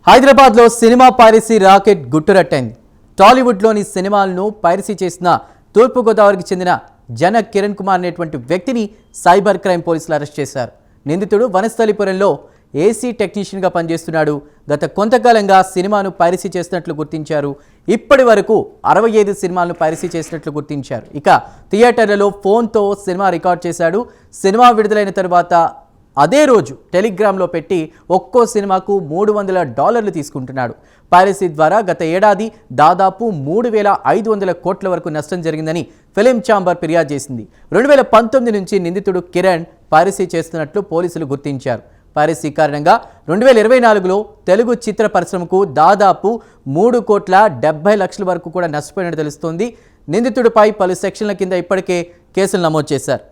హైదరాబాద్లో cinema piracy rocket గుట్టురట్టైంది. టాలీవుడ్లోని సినిమాలను piracy చేసిన తూర్పుగోదావరికి చెందిన జన కిరణ్ కుమార్ అనేటువంటి వ్యక్తిని సైబర్ క్రైమ్ పోలీసులు అరెస్ట్ చేశారు. నిందితుడు వనస్థలిపురంలో ఏసీ టెక్నీషియన్గా పనిచేస్తున్నాడు. గత కొంతకాలంగా సినిమాను పైరసీ చేసినట్లు గుర్తించారు. ఇప్పటి వరకు 65 సినిమాలను పైరసీ చేసినట్లు గుర్తించారు. ఇక థియేటర్లలో ఫోన్తో సినిమా రికార్డ్ చేశాడు. సినిమా విడుదలైన తర్వాత అదే రోజు టెలిగ్రామ్లో పెట్టి ఒక్కో సినిమాకు $300 తీసుకుంటున్నాడు. పైరసీ ద్వారా గత ఏడాది దాదాపు 3,500 కోట్ల వరకు నష్టం జరిగిందని ఫిలిం ఛాంబర్ ఫిర్యాదు చేసింది. 2019 నుంచి నిందితుడు కిరణ్ పైరసీ చేస్తున్నట్లు పోలీసులు గుర్తించారు. పైరసీ కారణంగా 2024లో తెలుగు చిత్ర పరిశ్రమకు దాదాపు 3,70,00,000 వరకు కూడా నష్టపోయినట్టు తెలుస్తోంది. నిందితుడిపై పలు సెక్షన్ల కింద ఇప్పటికే కేసులు నమోదు చేశారు.